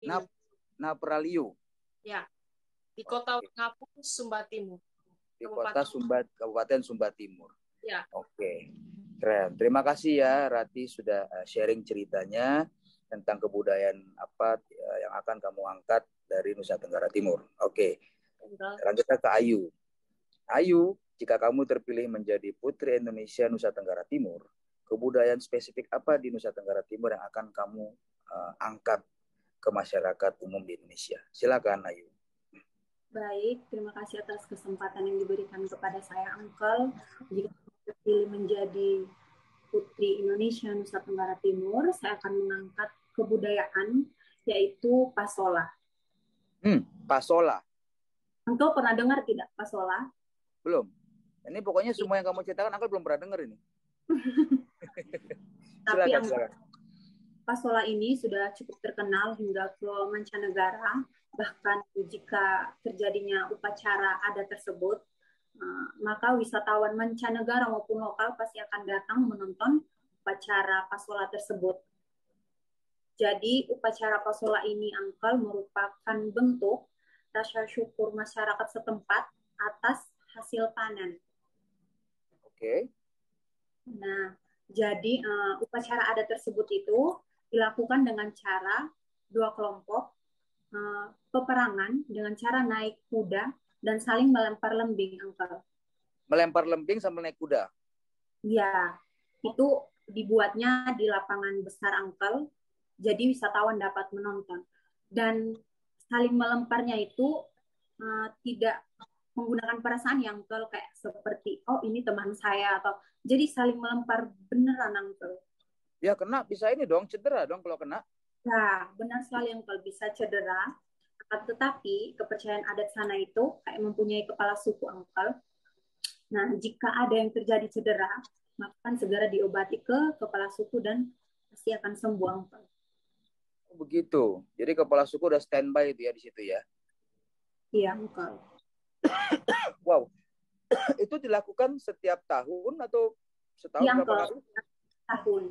Timur. Napraliu. Ya, di kota Wangapung, Sumba Timur. Di kota Kabupaten Sumba Timur. Ya. Oke, keren. Terima kasih ya Rati sudah sharing ceritanya tentang kebudayaan apa yang akan kamu angkat dari Nusa Tenggara Timur. Oke, lanjut ke Ayu. Ayu, jika kamu terpilih menjadi Putri Indonesia Nusa Tenggara Timur, kebudayaan spesifik apa di Nusa Tenggara Timur yang akan kamu angkat ke masyarakat umum di Indonesia? Silakan Ayu. Baik, terima kasih atas kesempatan yang diberikan kepada saya, Uncle. Jika terpilih menjadi Putri Indonesia Nusa Tenggara Timur, saya akan mengangkat kebudayaan, yaitu Pasola. Pasola. Uncle pernah dengar tidak Pasola? Belum. Ini pokoknya semua yang kamu ceritakan, Uncle belum pernah dengar ini. Silakan. Pasola ini sudah cukup terkenal hingga ke mancanegara. Bahkan jika terjadinya upacara adat tersebut, maka wisatawan mancanegara maupun lokal pasti akan datang menonton upacara Pasola tersebut. Jadi upacara Pasola ini, Uncle, merupakan bentuk rasa syukur masyarakat setempat atas hasil panen. Oke. Nah, jadi upacara adat tersebut itu dilakukan dengan cara dua kelompok peperangan dengan cara naik kuda dan saling melempar lembing, Uncle. Melempar lembing sambil naik kuda? Ya, itu dibuatnya di lapangan besar, Uncle. Jadi wisatawan dapat menonton. Dan saling melemparnya itu tidak menggunakan perasaan yang Uncle, kayak seperti, oh ini teman saya, atau jadi saling melempar beneran, Uncle. Ya kena, bisa ini dong, cedera dong kalau kena. Nah, benar sekali, Uncle, bisa cedera. Tetapi kepercayaan adat sana itu kayak mempunyai kepala suku, Uncle. Nah, jika ada yang terjadi cedera, maka akan segera diobati ke kepala suku dan pasti akan sembuh, Uncle. Oh, begitu. Jadi kepala suku udah standby itu ya di situ ya? Iya, Uncle. Wow. Itu dilakukan setiap tahun atau setahun berapa kali? Tahun.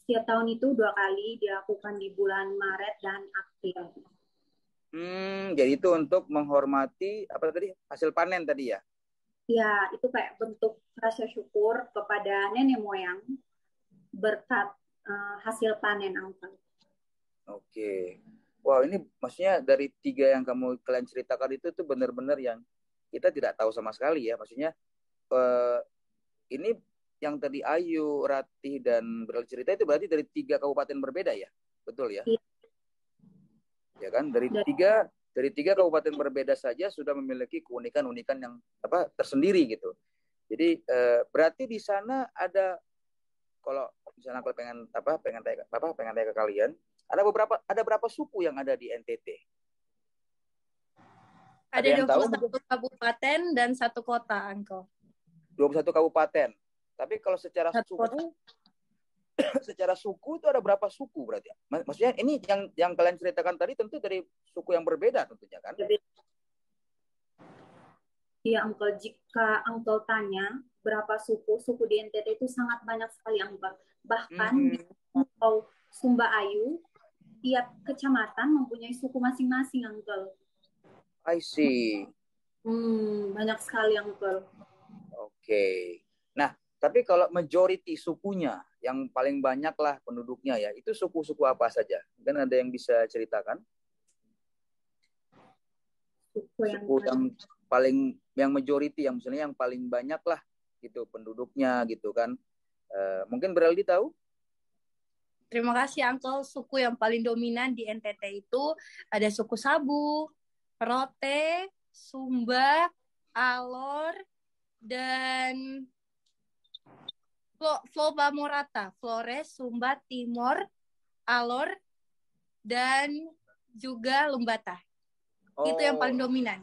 Setiap tahun itu 2 kali dilakukan di bulan Maret dan April. Jadi itu untuk menghormati apa tadi, hasil panen tadi ya? Ya, itu kayak bentuk rasa syukur kepada nenek moyang berkat hasil panen, Uncle. Oke. Wow, ini maksudnya dari 3 yang kalian ceritakan itu tuh benar-benar yang kita tidak tahu sama sekali ya. Maksudnya ini yang tadi Ayu, Ratih, dan Berel cerita itu berarti dari 3 kabupaten berbeda ya? Betul ya? Iya. Ya kan? Dari tiga kabupaten berbeda saja sudah memiliki keunikan-unikan yang tersendiri gitu. Jadi berarti di sana ada, kalau misalnya aku pengen tanya ke kalian, ada berapa suku yang ada di NTT? Ada yang 21 kabupaten dan 1 kota, Uncle. 21 kabupaten. Tapi kalau secara suku itu ada berapa suku berarti? Maksudnya ini yang kalian ceritakan tadi tentu dari suku yang berbeda tentunya kan? Iya, Uncle. Jika Uncle tanya berapa suku di NTT itu sangat banyak sekali, Uncle. Bahkan di Pulau Sumba Ayu, tiap kecamatan mempunyai suku masing-masing, Uncle. I see. Banyak sekali, Uncle. Oke. Nah, tapi kalau majority sukunya, yang paling banyak lah penduduknya ya, itu suku-suku apa saja? Mungkin ada yang bisa ceritakan? Suku yang majority, yang misalnya yang paling banyak lah gitu penduduknya gitu kan. Mungkin Beraldi tahu? Terima kasih, Uncle. Suku yang paling dominan di NTT itu ada suku Sabu, Rote, Sumba, Alor, dan Floba Morata, Flores, Sumba, Timor, Alor, dan juga Lumbata. Itu yang paling dominan.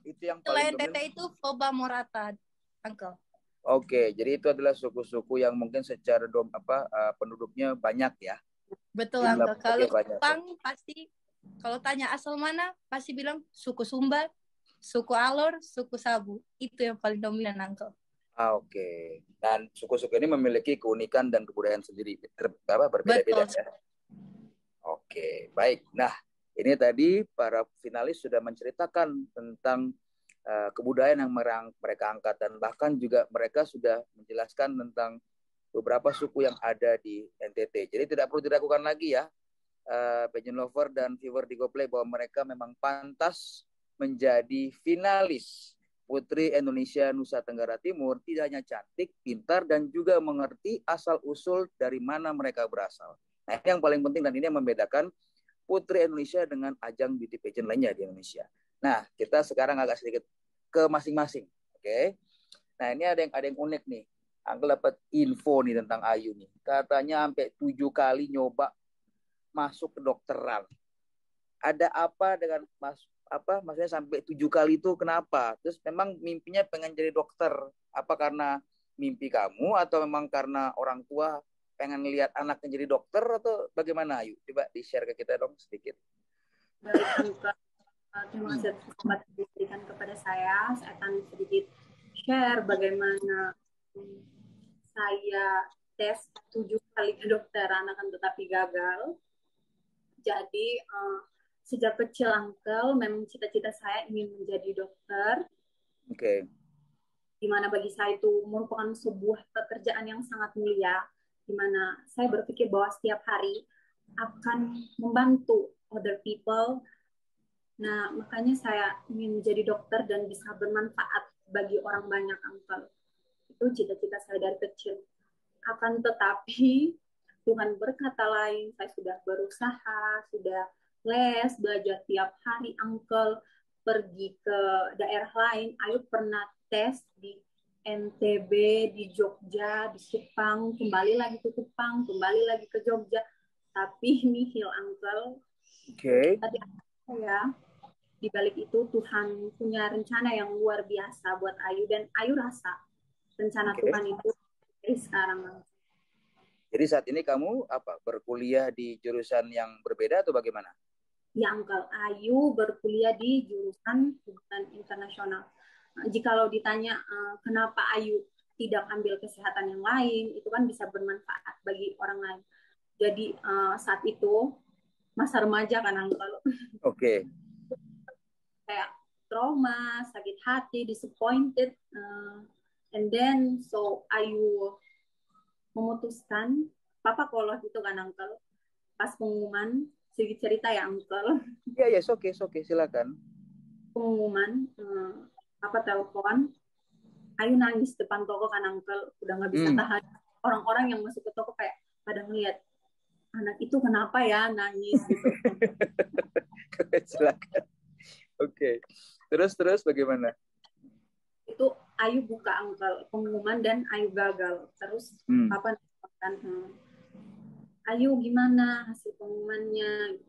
Itu yang paling dominan. NTT itu Floba Morata, Uncle. Oke, jadi itu adalah suku-suku yang mungkin secara penduduknya banyak ya. Betul, Uncle. Kalau Jepang pasti, kalau tanya asal mana, pasti bilang suku Sumba, suku Alor, suku Sabu. Itu yang paling dominan, Uncle. Oke. Dan suku-suku ini memiliki keunikan dan kebudayaan sendiri, berbeda-beda ya. Oke, baik. Nah, Ini tadi para finalis sudah menceritakan tentang kebudayaan yang mereka angkat, dan bahkan juga mereka sudah menjelaskan tentang beberapa suku yang ada di NTT. Jadi tidak perlu diragukan lagi ya, pageant lover dan viewer di GoPlay, bahwa mereka memang pantas menjadi finalis Putri Indonesia Nusa Tenggara Timur. Tidak hanya cantik, pintar, dan juga mengerti asal-usul dari mana mereka berasal. Nah, ini yang paling penting, dan ini yang membedakan Putri Indonesia dengan ajang beauty pageant lainnya di Indonesia. Nah, kita sekarang agak sedikit ke masing-masing. Oke. Nah, ini ada yang unik nih. Angkel dapat info nih tentang Ayu nih. Katanya sampai 7 kali nyoba masuk ke dokteran. Ada apa dengan maksudnya sampai 7 kali itu kenapa? Terus memang mimpinya pengen jadi dokter. Apa karena mimpi kamu, atau memang karena orang tua pengen lihat anaknya jadi dokter, atau bagaimana Ayu? Coba di-share ke kita dong sedikit. Baik, terima kasih atas kesempatan yang diberikan kepada saya. Saya akan sedikit share bagaimana saya tes 7 kali kedokteran akan tetapi gagal. Jadi sejak kecil Uncle memang cita-cita saya ingin menjadi dokter. Oke. Di mana bagi saya itu merupakan sebuah pekerjaan yang sangat mulia, di mana saya berpikir bahwa setiap hari akan membantu other people. Nah, makanya saya ingin menjadi dokter dan bisa bermanfaat bagi orang banyak, Uncle. Itu cita-cita saya dari kecil. Akan tetapi, Tuhan berkata lain. Saya sudah berusaha, sudah les, belajar tiap hari, Uncle. Pergi ke daerah lain. Ayu pernah tes di NTB, di Jogja, di Kupang. Kembali lagi ke Kupang, kembali lagi ke Jogja. Tapi nihil, Uncle. Oke. Tapi ya, di balik itu Tuhan punya rencana yang luar biasa buat Ayu, dan Ayu rasa rencana Tuhan itu dari sekarang. Jadi saat ini kamu berkuliah di jurusan yang berbeda atau bagaimana? Ya, Uncle. Ayu berkuliah di jurusan hubungan internasional. Jikalau ditanya kenapa Ayu tidak ambil kesehatan yang lain, itu kan bisa bermanfaat bagi orang lain. Jadi saat itu masa remaja kan, Uncle. Oke. Kayak trauma, sakit hati, disappointed, and then so Ayu memutuskan, papa kolot itu kan, Uncle, pas pengumuman, sedikit cerita ya, Uncle. Iya, oke, silakan. Pengumuman, papa telepon, Ayu nangis depan toko kan, Uncle, udah nggak bisa tahan. Orang-orang yang masuk ke toko kayak pada ngeliat, anak itu kenapa ya nangis gitu. Silakan. Oke. Terus bagaimana? Itu Ayu buka, Uncle, pengumuman, dan Ayu gagal. Terus papa kan, Ayu gimana hasil pengumumannya?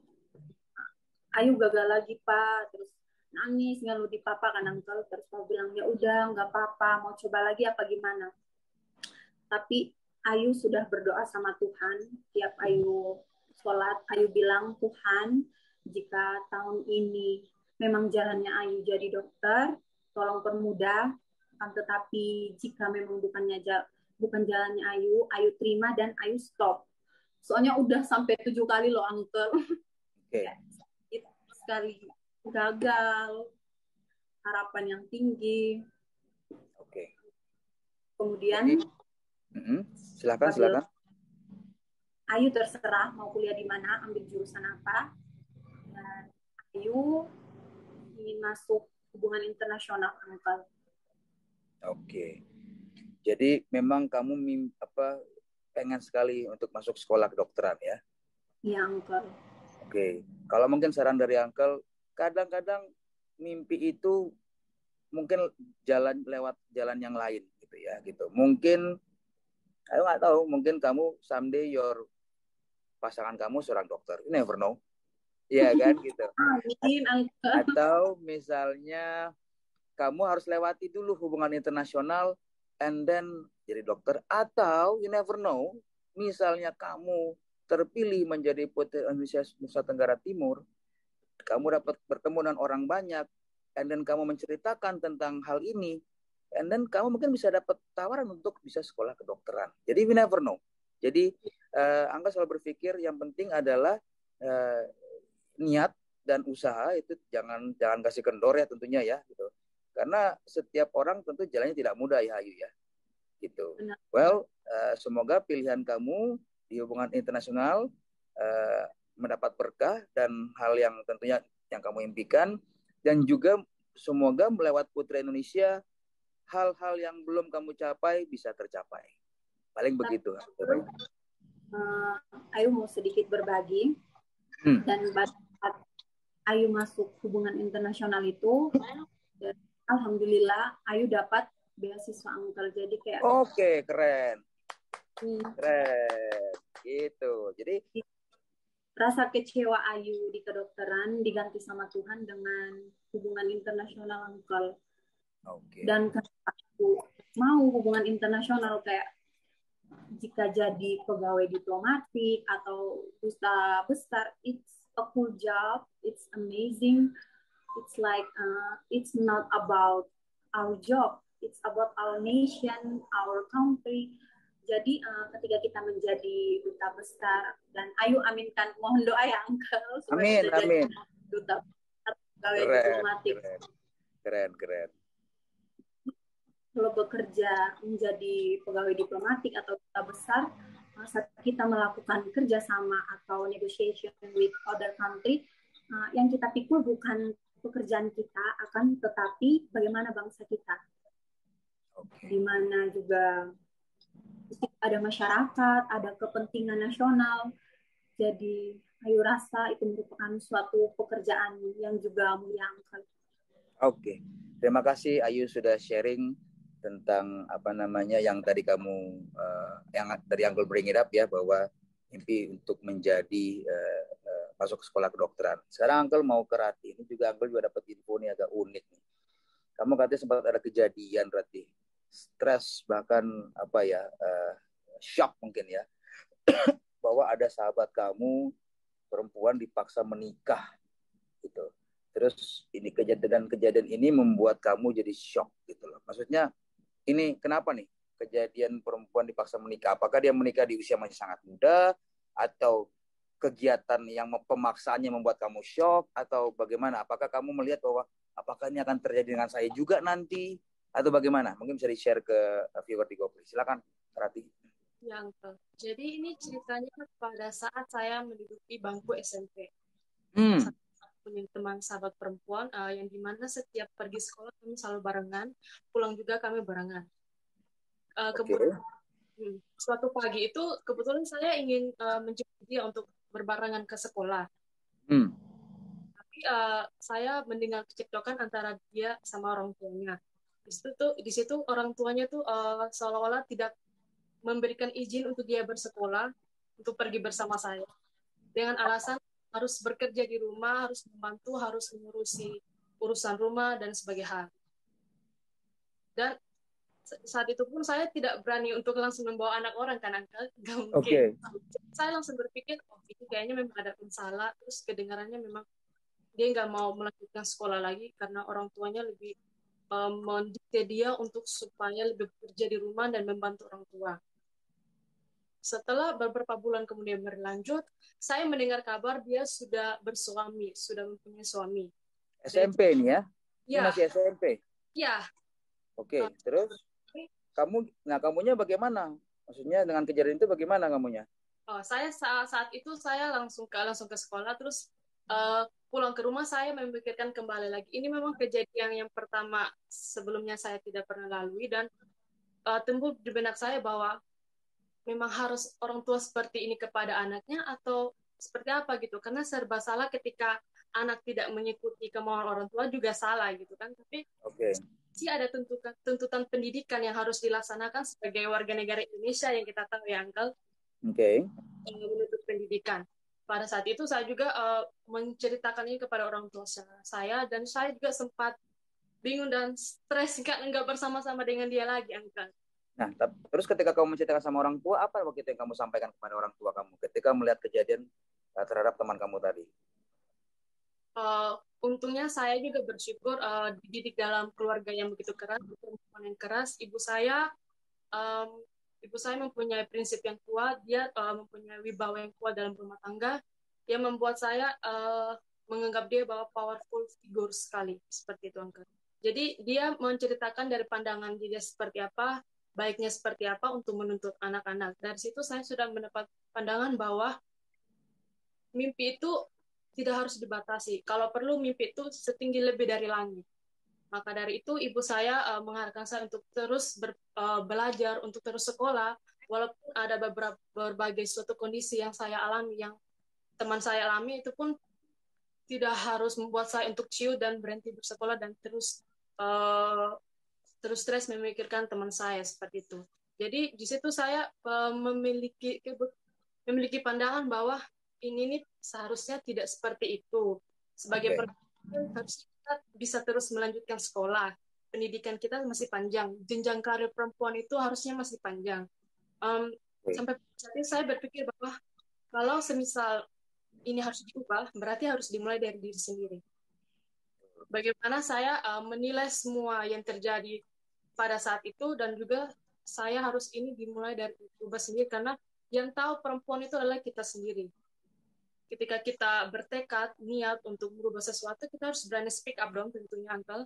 Ayu gagal lagi, Pak. Terus nangis ngeluh di papa kan, Uncle. Terus papa bilang, ya udah nggak apa-apa, mau coba lagi apa gimana? Tapi Ayu sudah berdoa sama Tuhan. Tiap Ayu sholat, Ayu bilang, Tuhan, jika tahun ini memang jalannya Ayu jadi dokter, tolong permudah. Tetapi jika memang bukan jalannya Ayu, Ayu terima dan Ayu stop. Soalnya udah sampai 7 kali loh, Uncle. Okay. Sekali gagal, harapan yang tinggi. Oke. Kemudian silakan. Ayu terserah mau kuliah di mana, ambil jurusan apa. Dan Ayu ingin masuk hubungan internasional, Uncle. Oke. Jadi memang kamu pengen sekali untuk masuk sekolah kedokteran ya? Iya, Uncle. Oke. Kalau mungkin saran dari Uncle, kadang-kadang mimpi itu mungkin lewat jalan yang lain gitu ya, gitu. Mungkin aku nggak tahu, mungkin kamu someday pasangan kamu seorang dokter, you never know. Iya kan gitu. Atau misalnya kamu harus lewati dulu hubungan internasional and then jadi dokter, atau you never know, misalnya kamu terpilih menjadi Putri Indonesia Nusa Tenggara Timur, kamu dapat bertemu dengan orang banyak, and then kamu menceritakan tentang hal ini, and then kamu mungkin bisa dapat tawaran untuk bisa sekolah kedokteran. Jadi we never know. Jadi Angga selalu berpikir yang penting adalah niat dan usaha itu jangan kasih kendor ya tentunya ya gitu. Karena setiap orang tentu jalannya tidak mudah ya Ayu ya. Gitu. Well, semoga pilihan kamu di hubungan internasional mendapat berkah dan hal yang tentunya yang kamu impikan, dan juga semoga melewat Putra Indonesia hal-hal yang belum kamu capai bisa tercapai. Paling begitu. Ayu mau sedikit berbagi. Dan saat Ayu masuk hubungan internasional itu, alhamdulillah Ayu dapat beasiswa Uncle. Jadi kayak Oke, keren. Keren. Gitu. Jadi rasa kecewa Ayu di kedokteran diganti sama Tuhan dengan hubungan internasional Uncle. Dan kenapa aku mau hubungan internasional, kayak jika jadi pegawai diplomatik atau duta besar, it's a cool job, it's amazing, it's like it's not about our job, it's about our nation, our country. Jadi ketika kita menjadi duta besar, dan Ayu aminkan, mohon doa ya Uncle supaya amin, amin. Jadi duta besar, pegawai diplomatik. Keren. Kalau bekerja menjadi pegawai diplomatik atau duta besar, saat kita melakukan kerjasama atau negotiation with other country, yang kita pikul bukan pekerjaan kita akan, tetapi bagaimana bangsa kita. Di mana juga ada masyarakat, ada kepentingan nasional. Jadi Ayu rasa itu merupakan suatu pekerjaan yang juga mulia. Oke. Terima kasih Ayu sudah sharing tentang yang tadi kamu yang dari Uncle bring it up ya, bahwa mimpi untuk menjadi masuk sekolah kedokteran. Sekarang Uncle mau ke Rati. Ini juga Uncle juga dapat info nih agak unik nih. Kamu katanya sempat ada kejadian Rati, stres bahkan shock mungkin ya, bahwa ada sahabat kamu perempuan dipaksa menikah gitu. Terus ini kejadian ini membuat kamu jadi shock gitu loh. Maksudnya ini kenapa nih kejadian perempuan dipaksa menikah? Apakah dia menikah di usia masih sangat muda, atau kegiatan yang pemaksaannya membuat kamu shock, atau bagaimana? Apakah kamu melihat bahwa apakah ini akan terjadi dengan saya juga nanti, atau bagaimana? Mungkin bisa di-share ke viewer di GoPlay. Silakan, Rati. Ya, Uncle. Jadi ini ceritanya pada saat saya menduduki bangku SMP. Saya punya teman sahabat perempuan yang dimana setiap pergi sekolah kami selalu barengan, pulang juga kami barengan. Kemudian suatu pagi itu kebetulan saya ingin menjemput dia untuk berbarengan ke sekolah. Tapi saya mendengar kecekcokan antara dia sama orang tuanya. Di situ orang tuanya tuh seolah-olah tidak memberikan izin untuk dia bersekolah, untuk pergi bersama saya, dengan alasan harus bekerja di rumah, harus membantu, harus mengurusi urusan rumah dan sebagainya. Dan saat itu pun saya tidak berani untuk langsung membawa anak orang kan, Uncle. Gak mungkin. Saya langsung berpikir, ini kayaknya memang ada masalah. Terus kedengarannya memang dia nggak mau melanjutkan sekolah lagi karena orang tuanya lebih mendikte dia untuk supaya lebih bekerja di rumah dan membantu orang tua. Setelah beberapa bulan kemudian berlanjut, saya mendengar kabar dia sudah bersuami, sudah mempunyai suami. SMP ini ya? Ya. Ini masih SMP? Ya. Oke, terus kamunya bagaimana? Maksudnya dengan kejadian itu bagaimana kamunya? Saya saat itu saya langsung ke sekolah, terus pulang ke rumah saya memikirkan kembali lagi. Ini memang kejadian yang pertama sebelumnya saya tidak pernah lalui, dan timbul di benak saya bahwa memang harus orang tua seperti ini kepada anaknya atau seperti apa gitu, karena serba salah ketika anak tidak mengikuti kemauan orang tua juga salah gitu kan. Tapi sih ada tuntutan pendidikan yang harus dilaksanakan sebagai warga negara Indonesia yang kita tahu ya Uncle. Menuntut pendidikan. Pada saat itu saya juga menceritakan ini kepada orang tua saya, dan saya juga sempat bingung dan stres nggak bersama-sama dengan dia lagi Uncle. Nah, terus ketika kamu menceritakan sama orang tua, apa waktu itu yang kamu sampaikan kepada orang tua kamu ketika melihat kejadian terhadap teman kamu tadi? Untungnya saya juga bersyukur dididik dalam keluarga yang begitu keras, perempuan yang keras. Ibu saya mempunyai prinsip yang kuat, dia mempunyai wibawa yang kuat dalam rumah tangga, yang membuat saya menganggap dia bahwa powerful figure sekali, seperti itu Uncle. Jadi dia menceritakan dari pandangan dia seperti apa, baiknya seperti apa untuk menuntut anak-anak. Dari situ saya sudah mendapat pandangan bahwa mimpi itu tidak harus dibatasi. Kalau perlu mimpi itu setinggi lebih dari langit. Maka dari itu ibu saya mengharapkan saya untuk terus belajar, untuk terus sekolah, walaupun ada berbagai suatu kondisi yang saya alami, yang teman saya alami, itu pun tidak harus membuat saya untuk ciut dan berhenti bersekolah dan terus stres memikirkan teman saya seperti itu. Jadi di situ saya memiliki pandangan bahwa ini nih seharusnya tidak seperti itu. Sebagai perempuan harus kita bisa terus melanjutkan sekolah. Pendidikan kita masih panjang. Jenjang karir perempuan itu harusnya masih panjang. Sampai saat ini saya berpikir bahwa kalau semisal ini harus diubah, berarti harus dimulai dari diri sendiri. Bagaimana saya menilai semua yang terjadi pada saat itu, dan juga saya harus ini dimulai dari ubah sendiri, karena yang tahu perempuan itu adalah kita sendiri. Ketika kita bertekad, niat untuk merubah sesuatu, kita harus berani speak up dong tentunya, Uncle.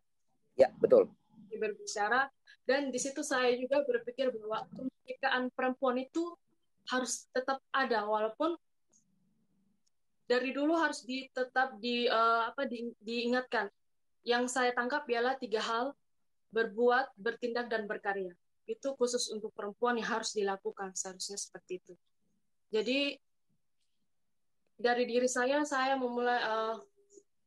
Ya, betul. Berbicara, dan di situ saya juga berpikir bahwa kemerdekaan perempuan itu harus tetap ada, walaupun dari dulu harus tetap diingatkan. Yang saya tangkap ialah 3 hal: berbuat, bertindak, dan berkarya. Itu khusus untuk perempuan yang harus dilakukan, seharusnya seperti itu. Jadi dari diri saya memulai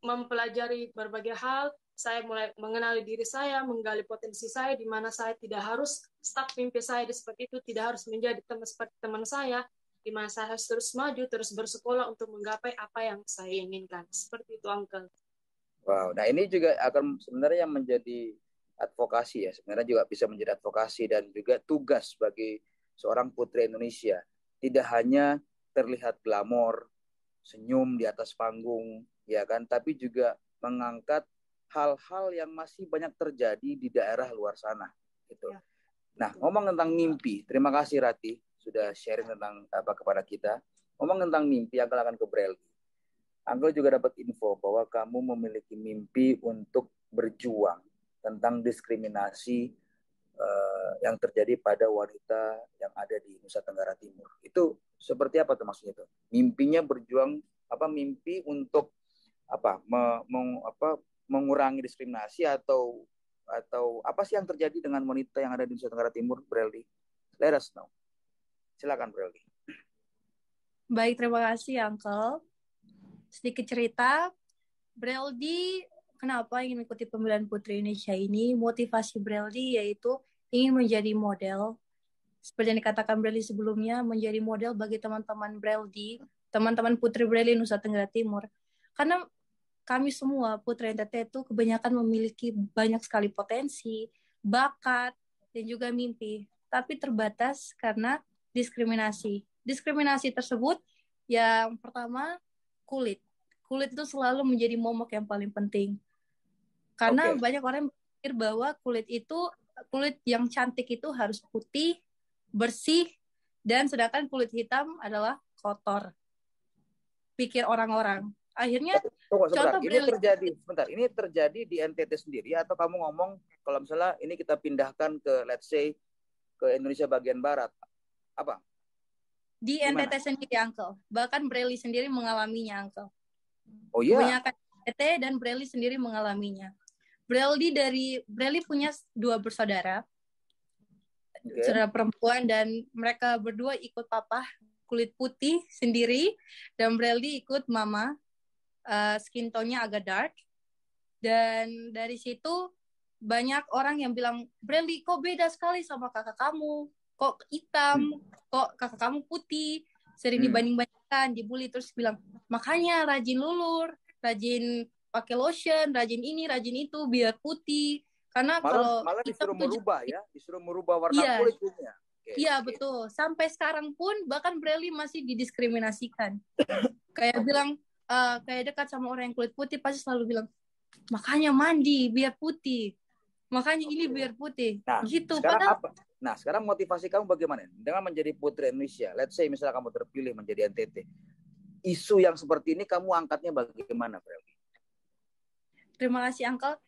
mempelajari berbagai hal. Saya mulai mengenali diri saya, menggali potensi saya, di mana saya tidak harus stuck mimpi saya seperti itu, tidak harus menjadi seperti teman saya, di mana saya harus terus maju, terus bersekolah untuk menggapai apa yang saya inginkan. Seperti itu, Uncle. Wow, nah ini juga akan sebenarnya menjadi advokasi ya, sebenarnya juga bisa menjadi advokasi dan juga tugas bagi seorang putri Indonesia. Tidak hanya terlihat glamor, senyum di atas panggung, ya kan, tapi juga mengangkat hal-hal yang masih banyak terjadi di daerah luar sana, gitu. Ya. Nah, ngomong tentang mimpi, terima kasih Rati sudah sharing tentang apa kepada kita. Ngomong tentang mimpi, Uncle akan ke Breldi. Uncle juga dapat info bahwa kamu memiliki mimpi untuk berjuang tentang diskriminasi yang terjadi pada wanita yang ada di Nusa Tenggara Timur. Itu seperti apa tuh maksudnya itu? Mimpinya berjuang, mimpi untuk mengurangi diskriminasi atau apa sih yang terjadi dengan wanita yang ada di Nusa Tenggara Timur, Breldi? Let us know. Silakan, Breldi. Baik, terima kasih, Uncle. Sedikit cerita, Breldi kenapa ingin mengikuti Pemilihan Putri Indonesia ini. Motivasi Breldi yaitu ingin menjadi model. Seperti yang dikatakan Breldi sebelumnya, menjadi model bagi teman-teman Breldi, teman-teman Putri Breldi Nusa Tenggara Timur. Karena kami semua Putri NTT itu kebanyakan memiliki banyak sekali potensi, bakat, dan juga mimpi. Tapi terbatas karena diskriminasi. Diskriminasi tersebut yang pertama, kulit. Kulit itu selalu menjadi momok yang paling penting. Karena banyak orang yang berpikir bahwa kulit yang cantik itu harus putih, bersih, dan sedangkan kulit hitam adalah kotor. Pikir orang-orang. Akhirnya ini terjadi di NTT sendiri, atau kamu ngomong kalau misalnya ini kita pindahkan ke let's say ke Indonesia bagian barat, apa? Di NTT sendiri, Uncle. Bahkan Breldi sendiri mengalaminya, Uncle. Oh iya. Kebanyakan NTT dan Breldi sendiri mengalaminya. Breldi punya 2 bersaudara, saudara perempuan, dan mereka berdua ikut papa kulit putih sendiri, dan Breldi ikut mama skin tone-nya agak dark. Dan dari situ banyak orang yang bilang, Breldi kok beda sekali sama kakak kamu, kok hitam, kok kakak kamu putih, sering dibanding-bandingkan, dibully, terus bilang, makanya rajin lulur, rajin pakai lotion, rajin ini, rajin itu, biar putih. Karena malah disuruh merubah warna kulitnya. Iya, betul. Sampai sekarang pun bahkan Breldi masih didiskriminasikan. Kayak bilang, kayak dekat sama orang yang kulit putih pasti selalu bilang, makanya mandi biar putih, makanya ini biar putih. Nah, gitu. Sekarang apa? Nah, sekarang motivasi kamu bagaimana dengan menjadi Putri Indonesia? Let's say misalnya kamu terpilih menjadi NTT. isu yang seperti ini kamu angkatnya bagaimana, Breldi? Terima kasih, Uncle.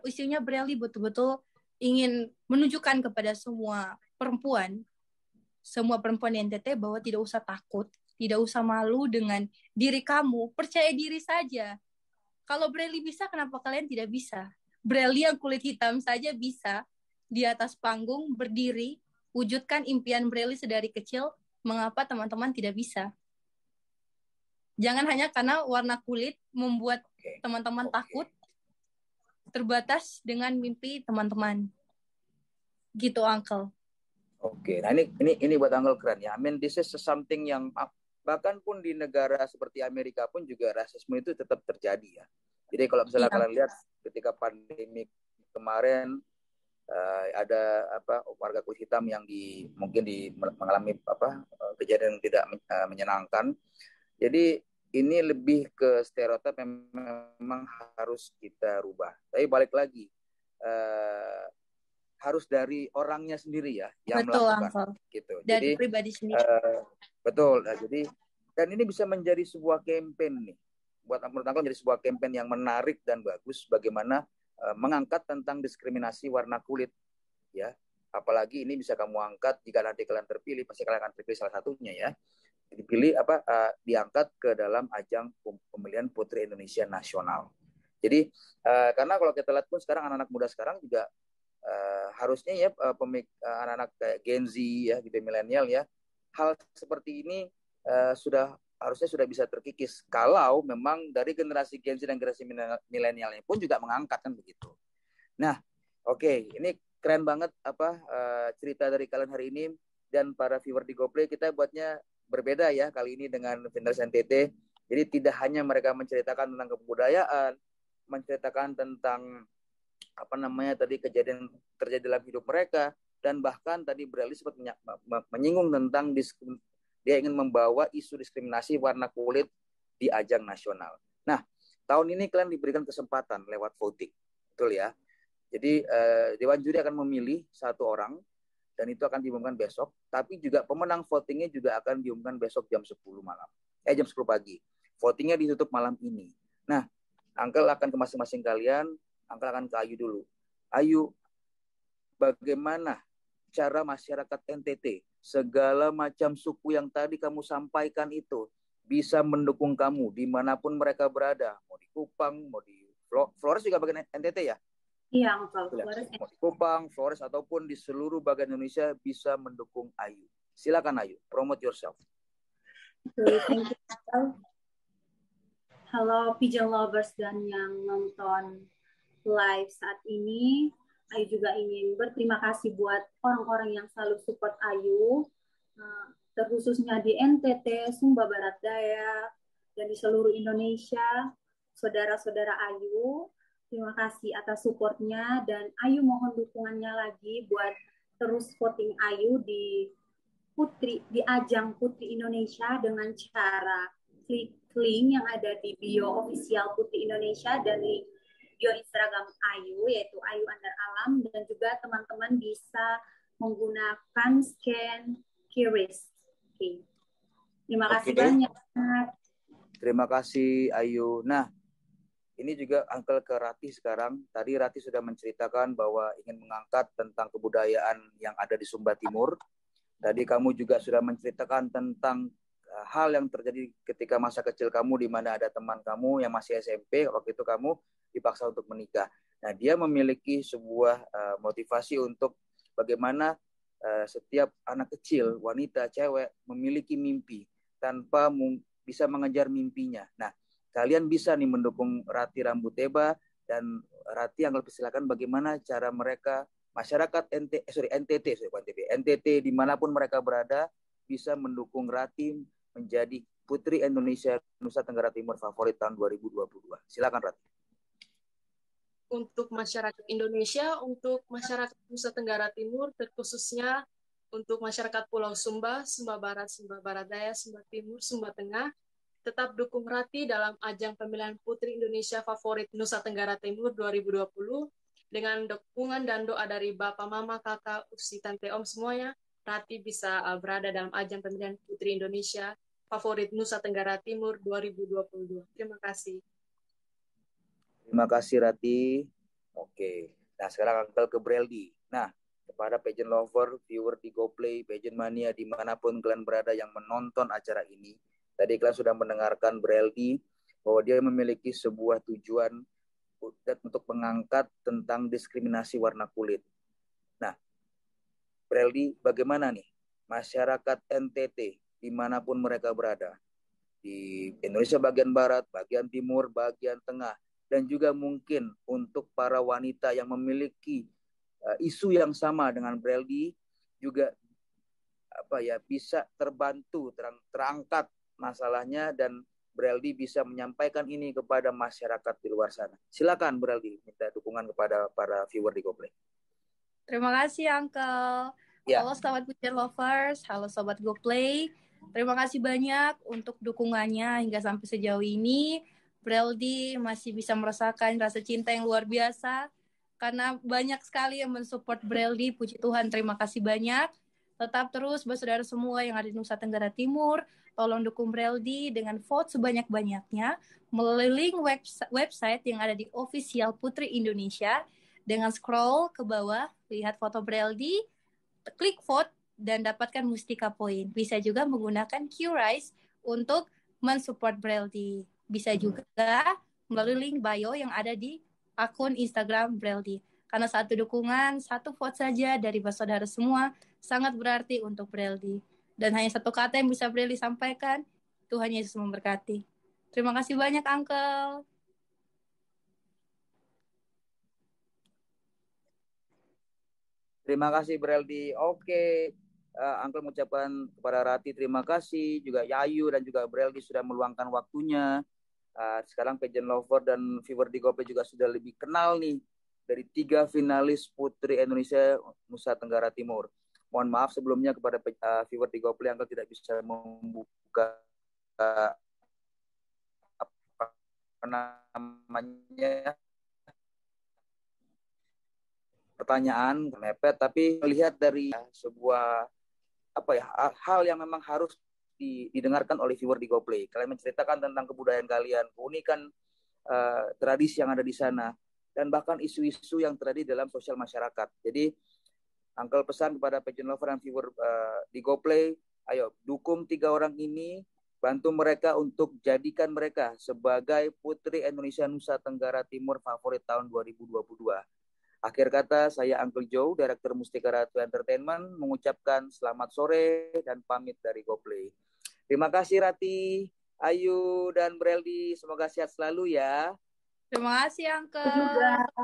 Isunya Breldi betul-betul ingin menunjukkan kepada semua perempuan di NTT bahwa tidak usah takut, tidak usah malu dengan diri kamu, percaya diri saja. Kalau Breldi bisa, kenapa kalian tidak bisa? Breldi yang kulit hitam saja bisa di atas panggung berdiri, wujudkan impian Breldi sedari kecil, mengapa teman-teman tidak bisa? Jangan hanya karena warna kulit membuat teman-teman takut, terbatas dengan mimpi teman-teman. Gitu, Uncle. Oke, nah ini buat Uncle keren ya. I mean, this is something yang bahkan pun di negara seperti Amerika pun juga rasisme itu tetap terjadi ya. Jadi kalau misalnya kalian lihat ketika pandemi kemarin ada warga kulit hitam yang mungkin mengalami kejadian yang tidak menyenangkan. Jadi ini lebih ke stereotip yang memang harus kita rubah. Tapi balik lagi, harus dari orangnya sendiri ya yang betul, melakukan. Uncle. Gitu. Dari jadi pribadi sendiri. Betul. Nah, jadi dan ini bisa menjadi sebuah campaign nih. Menurut aku menjadi sebuah campaign yang menarik dan bagus bagaimana mengangkat tentang diskriminasi warna kulit ya. Apalagi ini bisa kamu angkat jika nanti kalian terpilih, pasti kalian akan terpilih salah satunya ya. Dipilih diangkat ke dalam ajang pemilihan Putri Indonesia Nasional. Jadi karena kalau kita lihat pun sekarang anak-anak muda sekarang juga harusnya ya anak-anak kayak Gen Z ya gitu milenial ya, hal seperti ini harusnya sudah bisa terkikis kalau memang dari generasi Gen Z dan generasi milenialnya pun juga mengangkat kan begitu. Nah, oke, ini keren banget cerita dari kalian hari ini dan para viewer di GoPlay. Kita buatnya berbeda ya kali ini dengan Viners NTT. Jadi tidak hanya mereka menceritakan tentang kebudayaan, menceritakan tentang tadi kejadian terjadi dalam hidup mereka, dan bahkan tadi Breldi sempat menyinggung tentang dia ingin membawa isu diskriminasi warna kulit di ajang nasional. Nah, tahun ini kalian diberikan kesempatan lewat voting, betul ya? Jadi Dewan Juri akan memilih satu orang dan itu akan diumumkan besok, tapi juga pemenang votingnya juga akan diumumkan besok jam 10 pagi. Votingnya ditutup malam ini. Nah, Uncle akan ke masing-masing kalian, Uncle akan ke Ayu dulu. Ayu, bagaimana cara masyarakat NTT, segala macam suku yang tadi kamu sampaikan itu, bisa mendukung kamu dimanapun mereka berada, mau di Kupang, mau di Flores juga bagian NTT ya? Iya, Uncle. Mau di Kupang, Flores, ataupun di seluruh bagian Indonesia bisa mendukung Ayu. Silakan Ayu, promote yourself. Thank you, Uncle. Halo Pigeon Lovers dan yang nonton live saat ini. Ayu juga ingin berterima kasih buat orang-orang yang selalu support Ayu, terkhususnya di NTT, Sumba Barat Daya, dan di seluruh Indonesia, saudara-saudara Ayu. Terima kasih atas supportnya, dan Ayu mohon dukungannya lagi buat terus voting Ayu di ajang Putri Indonesia dengan cara klik link yang ada di bio official Putri Indonesia dan di bio Instagram Ayu, yaitu Ayu_Alam, dan juga teman-teman bisa menggunakan scan QRIS. Oke. Terima kasih banyak. Terima kasih Ayu. Nah, ini juga Uncle ke Rati sekarang. Tadi Rati sudah menceritakan bahwa ingin mengangkat tentang kebudayaan yang ada di Sumba Timur. Tadi kamu juga sudah menceritakan tentang hal yang terjadi ketika masa kecil kamu, di mana ada teman kamu yang masih SMP, waktu itu kamu dipaksa untuk menikah. Nah, dia memiliki sebuah motivasi untuk bagaimana setiap anak kecil, wanita, cewek, memiliki mimpi tanpa bisa mengejar mimpinya. Nah, kalian bisa nih mendukung Rati Rambuteba dan Rati yang lebih silakan bagaimana cara mereka masyarakat NTT dimanapun mereka berada bisa mendukung Rati menjadi Putri Indonesia Nusa Tenggara Timur favorit tahun 2022. Silakan Rati. Untuk masyarakat Indonesia, untuk masyarakat Nusa Tenggara Timur, terkhususnya untuk masyarakat Pulau Sumba, Sumba Barat, Sumba Barat Daya, Sumba Timur, Sumba Tengah, tetap dukung Rati dalam ajang pemilihan Putri Indonesia favorit Nusa Tenggara Timur 2020 dengan dukungan dan doa dari Bapak, Mama, Kakak, Usi, Tante, Om semuanya. Rati bisa berada dalam ajang pemilihan Putri Indonesia favorit Nusa Tenggara Timur 2022. Terima kasih. Terima kasih Rati. Oke. Nah sekarang Uncle ke Breldi. Nah kepada pageant lover, viewer di GoPlay, pageant mania dimanapun kalian berada yang menonton acara ini. Tadi kalian sudah mendengarkan Breldi bahwa dia memiliki sebuah tujuan untuk mengangkat tentang diskriminasi warna kulit. Nah, Breldi, bagaimana nih masyarakat NTT dimanapun mereka berada, di Indonesia bagian barat, bagian timur, bagian tengah, dan juga mungkin untuk para wanita yang memiliki isu yang sama dengan Breldi juga bisa terbantu, terangkat masalahnya, dan Breldi bisa menyampaikan ini kepada masyarakat di luar sana. Silakan Breldi, minta dukungan kepada para viewer di GoPlay. Terima kasih Uncle. Ya. Halo Sobat Pageant Lovers, halo Sobat GoPlay. Terima kasih banyak untuk dukungannya hingga sampai sejauh ini. Breldi masih bisa merasakan rasa cinta yang luar biasa karena banyak sekali yang mensupport Breldi. Puji Tuhan, terima kasih banyak. Tetap terus bersaudara semua yang ada di Nusa Tenggara Timur, tolong dukung Breldi dengan vote sebanyak-banyaknya melalui link website yang ada di official Putri Indonesia. Dengan scroll ke bawah, lihat foto Breldi, klik vote, dan dapatkan Mustika Point. Bisa juga menggunakan QRISE untuk mensupport Breldi. Bisa juga melalui link bio yang ada di akun Instagram Breldi. Karena satu dukungan, satu vote saja dari saudara semua sangat berarti untuk Breldi. Dan hanya satu kata yang bisa Breldi sampaikan, Tuhan Yesus memberkati. Terima kasih banyak, Uncle. Terima kasih Breldi. Oke, Uncle mengucapkan kepada Rati terima kasih, juga Yayu dan juga Breldi sudah meluangkan waktunya. Sekarang pageant lover dan viewer di GoPlay juga sudah lebih kenal nih dari 3 finalis Putri Indonesia Nusa Tenggara Timur. Mohon maaf sebelumnya kepada viewer di GoPlay, Uncle tidak bisa membuka pertanyaan mepet, tapi melihat dari sebuah hal yang memang harus didengarkan oleh viewer di GoPlay. Kalian menceritakan tentang kebudayaan kalian, keunikan tradisi yang ada di sana, dan bahkan isu-isu yang terjadi dalam sosial masyarakat. Jadi Uncle pesan kepada pageant lover dan viewer di GoPlay, ayo dukung 3 orang ini, bantu mereka untuk jadikan mereka sebagai Putri Indonesia Nusa Tenggara Timur favorit tahun 2022. Akhir kata, saya Uncle Joe, Direktur Mustika Ratu Entertainment, mengucapkan selamat sore dan pamit dari GoPlay. Terima kasih Rati, Ayu, dan Breldi. Semoga sehat selalu ya. Terima kasih, Uncle.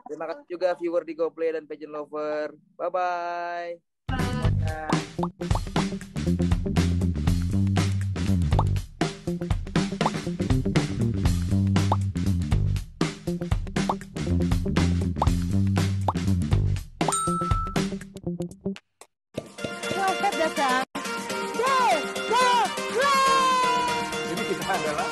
Terima kasih juga viewer di GoPlay dan pageant lover. Bye-bye. Selamat datang. Go! Go! Go! Jadi kita adalah